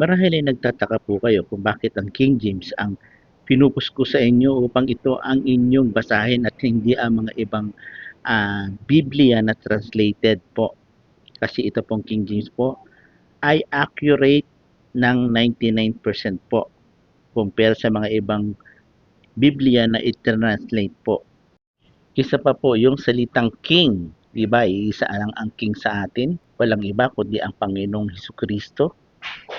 Marahil ay nagtataka po kayo kung bakit ang King James ang pinupus ko sa inyo upang ito ang inyong basahin at hindi ang mga ibang Biblia na translated po. Kasi ito pong King James po ay accurate ng 99% po compare sa mga ibang Biblia na i-translate po. Isa pa po yung salitang King, di ba? Iisa lang ang King sa atin. Walang iba kundi ang Panginoong Hesukristo,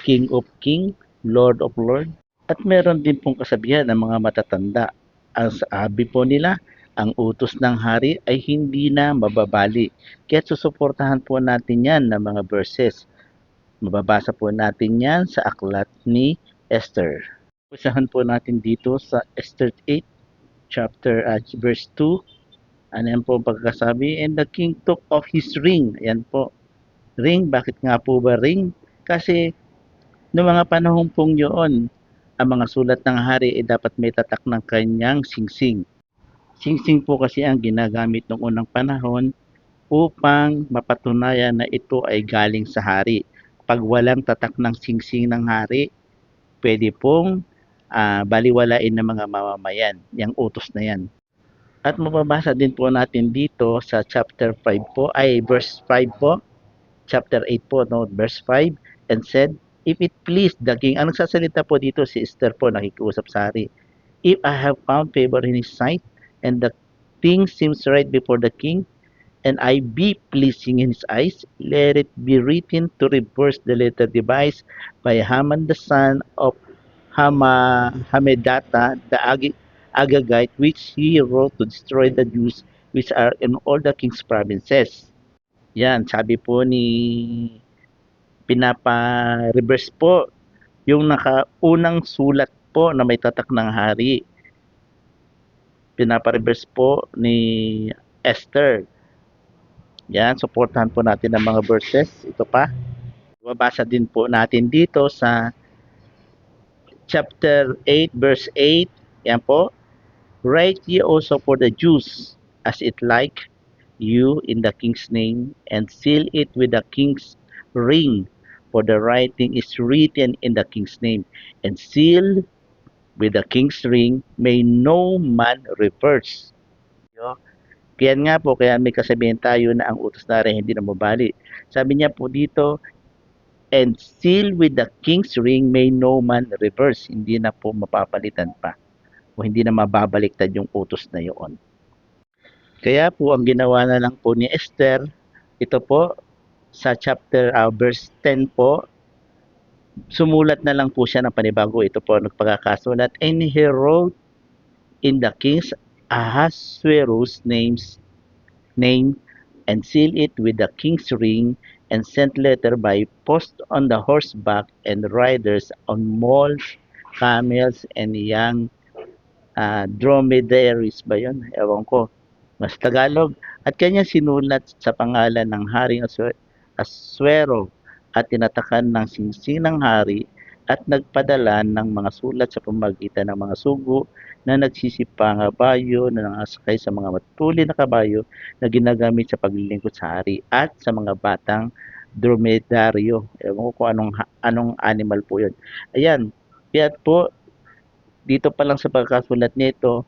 King of King, Lord of Lord. At meron din pong kasabihan ng mga matatanda. Ang sabi po nila, ang utos ng hari ay hindi na mababali. Kaya susuportahan po natin yan ng mga verses. Mababasa po natin yan sa aklat ni Esther. Usahan po natin dito sa Esther 8, verse 2. Ano yan po ang pagkakasabi? And the king took off his ring. Ayan po. Ring, bakit nga po ba ring? Kasi noong mga panahon pong yun, ang mga sulat ng hari ay dapat may tatak ng kanyang singsing. Singsing po kasi ang ginagamit noong unang panahon upang mapatunayan na ito ay galing sa hari. Pag walang tatak ng singsing ng hari, pwede pong baliwalain ng mga mamamayan, yung utos na yan. At mababasa din po natin dito sa chapter 5 po, ay verse 5 po, chapter 8 po, no, verse 5, and said, if it please the king, ang nagsasalita po dito si Esther po, nakikiusap sa hari, if I have found favor in his sight, and the thing seems right before the king, and I be pleasing in his eyes, let it be written to reverse the letter devised by Haman the son of Hamedata the Agagite, which he wrote to destroy the Jews which are in all the king's provinces. Yan, sabi po ni pinapa-reverse po yung nakaunang sulat po na may tatak ng hari. Pinapa-reverse po ni Esther. Yan, supportahan po natin ang mga verses. Ito pa. Babasa din po natin dito sa chapter 8 verse 8. Yan po. Write ye also for the Jews as it like you in the king's name, and seal it with the king's ring, for the writing is written in the king's name, and seal with the king's ring may no man reverse. Kaya nga po, kaya may kasabihan tayo na ang utos na rin hindi na mabali. Sabi niya po dito, and seal with the king's ring may no man reverse. Hindi na po mapapalitan pa o hindi na mababaliktad yung utos na yun. Kaya po ang ginawa na lang po ni Esther, ito po sa chapter verse 10 po, sumulat na lang po siya ng panibago. Ito po nagpagkakasulat, and he wrote in the king's Ahasuerus name and seal it with the king's ring, and sent letter by post on the horseback and riders on mules, camels, and young dromedaries ba yun? Ewan ko. Mas Tagalog. At kanya sinulat sa pangalan ng Haring Asuero at tinatakan ng singsing ng hari at nagpadala ng mga sulat sa pamagitan ng mga sugo na nagsisipang kabayo na nangasakay sa mga matuli na kabayo na ginagamit sa paglilingkod sa hari at sa mga batang dromedaryo. Ewan ko kung anong animal po yun. Ayan. Kaya po, dito pa lang sa pagkasulat nito,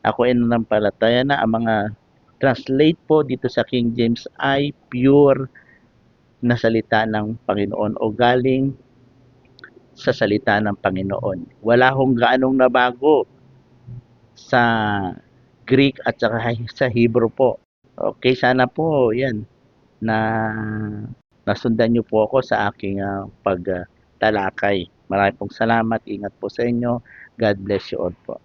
ako ay nanampalataya na ang mga translate po dito sa King James ay pure na salita ng Panginoon o galing sa salita ng Panginoon. Wala hong gaanong nabago sa Greek at saka sa Hebrew po. Okay, sana po yan na nasundan niyo po ako sa aking pagtalakay. Maraming pong salamat. Ingat po sa inyo. God bless you all po.